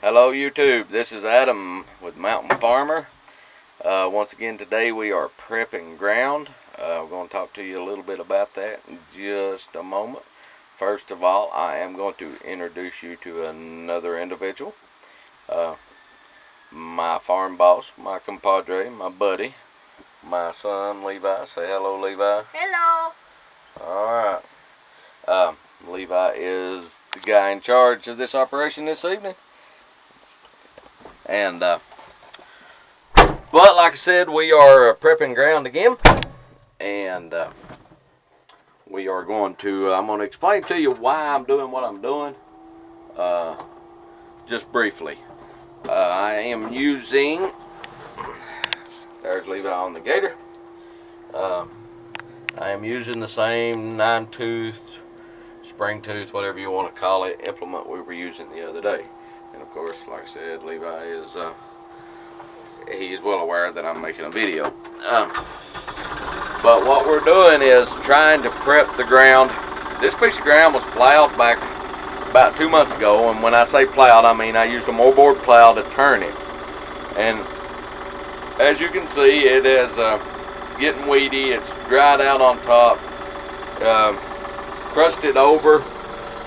Hello YouTube, this is Adam with Mountain Farmer. Once again today we are prepping ground. We're going to talk to you a little bit about that in just a moment. First of all, I am going to introduce you to another individual. My farm boss, my compadre, my buddy, my son Levi. Say hello, Levi. Hello. Alright. Levi is the guy in charge of this operation this evening. And but like I said, we are prepping ground again, and we are going to I'm going to explain to you why I'm doing what I'm doing, just briefly. I am using, there's Levi on the gator. I am using the same 9-tooth, spring tooth, whatever you want to call it, implement we were using the other day. And of course, like I said, Levi is he is well aware that I'm making a video. But what we're doing is trying to prep the ground. This piece of ground was plowed back about 2 months ago, and when I say plowed, I mean I used a moldboard plow to turn it. And as you can see, it is getting weedy. It's dried out on top, crusted over.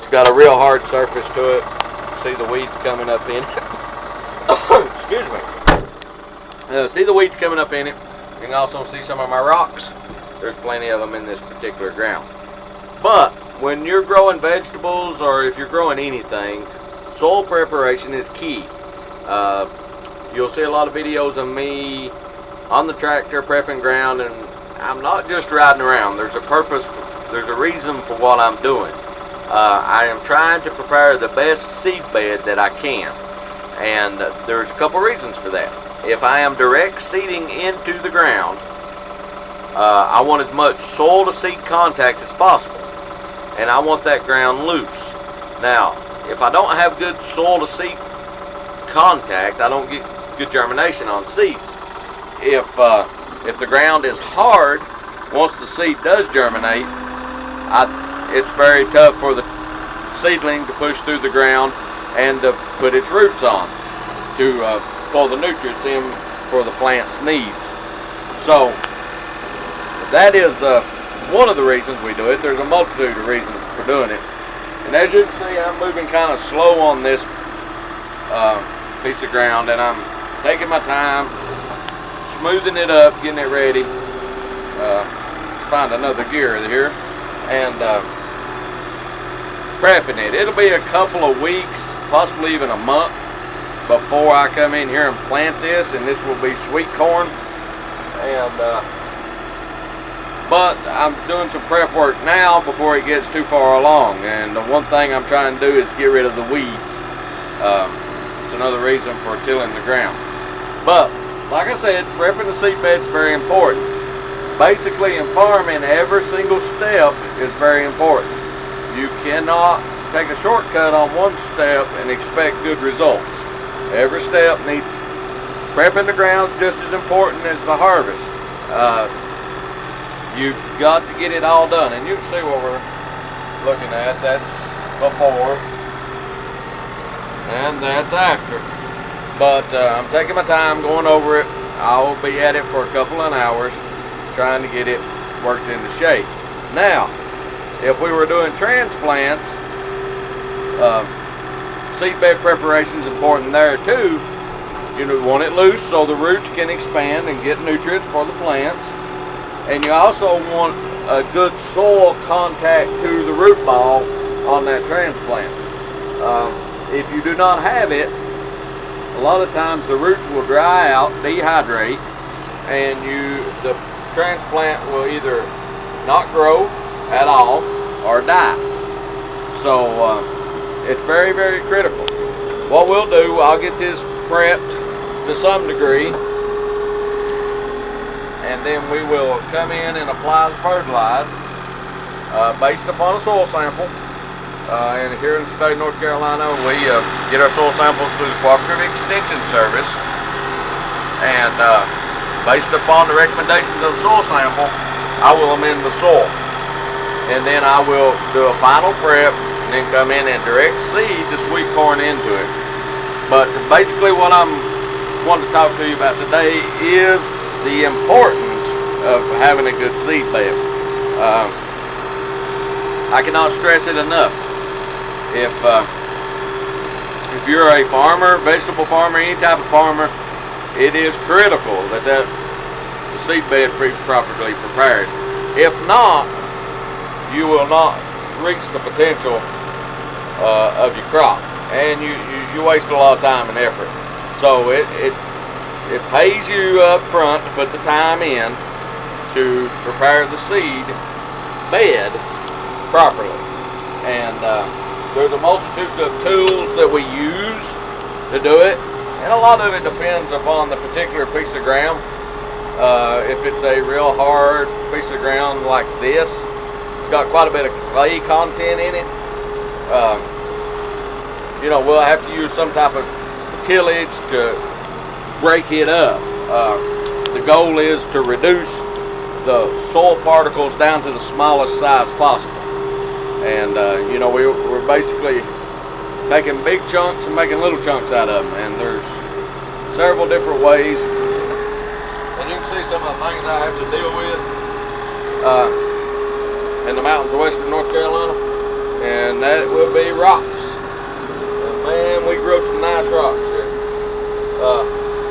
It's got a real hard surface to it. See the weeds coming up in it. Excuse me. See the weeds coming up in it. You can also see some of my rocks. There's plenty of them in this particular ground. But when you're growing vegetables, or if you're growing anything, soil preparation is key. You'll see a lot of videos of me on the tractor prepping ground, and I'm not just riding around. There's a purpose, there's a reason for what I'm doing. I am trying to prepare the best seed bed that I can, and there's a couple reasons for that. If I am direct seeding into the ground, I want as much soil to seed contact as possible, and I want that ground loose. Now, if I don't have good soil to seed contact, I don't get good germination on seeds. If the ground is hard, once the seed does germinate, it's very tough for the seedling to push through the ground and to put its roots on to pull the nutrients in for the plant's needs. So that is one of the reasons we do it. There's a multitude of reasons for doing it. And as you can see, I'm moving kind of slow on this piece of ground, and I'm taking my time, smoothing it up, getting it ready. Find another gear here. And prepping it. It'll be a couple of weeks, possibly even a month, before I come in here and plant this, and this will be sweet corn. And but I'm doing some prep work now before it gets too far along. And the one thing I'm trying to do is get rid of the weeds. It's another reason for tilling the ground. But like I said, prepping the seed bed is very important. Basically, in farming, every single step is very important. You cannot take a shortcut on one step and expect good results. Every step needs, prepping the ground is just as important as the harvest. You've got to get it all done. And you can see what we're looking at. That's before, and that's after. But I'm taking my time going over it. I'll be at it for a couple of hours, trying to get it worked into shape. Now, if we were doing transplants, seed bed preparation is important there too. You want it loose so the roots can expand and get nutrients for the plants. And you also want a good soil contact to the root ball on that transplant. If you do not have it, a lot of times the roots will dry out, dehydrate, and the transplant will either not grow at all or die. So it's very, very critical. What we'll do, I'll get this prepped to some degree, and then we will come in and apply the fertilizer based upon a soil sample. And here in the state of North Carolina, we get our soil samples through the Cooperative Extension Service, and based upon the recommendations of the soil sample, I will amend the soil. And then I will do a final prep, and then come in and direct seed the sweet corn into it. But basically what I'm wanting to talk to you about today is the importance of having a good seed bed. I cannot stress it enough. If you're a farmer, vegetable farmer, any type of farmer, it is critical that the seed bed be properly prepared. If not, you will not reach the potential of your crop, and you waste a lot of time and effort. So it pays you up front to put the time in to prepare the seed bed properly. And there's a multitude of tools that we use to do it, and a lot of it depends upon the particular piece of ground. If it's a real hard piece of ground like this, it's got quite a bit of clay content in it. We'll have to use some type of tillage to break it up. The goal is to reduce the soil particles down to the smallest size possible. And we're basically taking big chunks and making little chunks out of them. And there's several different ways. And you can see some of the things I have to deal with in the mountains of western North Carolina. And that will be rocks. And man, we grow some nice rocks here.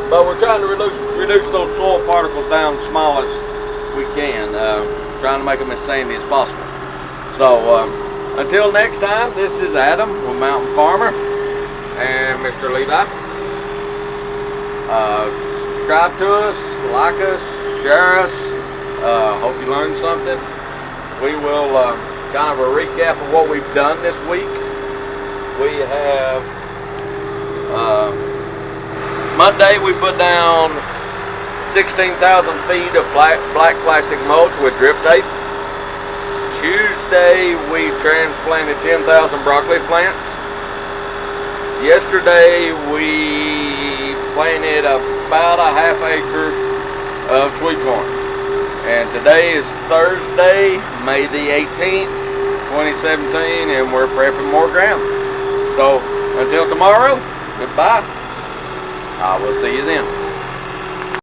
But we're trying to reduce those soil particles down as small as we can. Trying to make them as sandy as possible. So until next time, this is Adam from Mountain Farmer and Mr. Levi. Subscribe to us, like us, share us. Hope you learned something. We will kind of a recap of what we've done this week. We have Monday we put down 16,000 feet of black plastic mulch with drip tape. Tuesday we transplanted 10,000 broccoli plants. Yesterday we planted about a half acre of sweet corn. And today is Thursday, May the 18th, 2017, and we're prepping more ground. So until tomorrow, goodbye. I will see you then.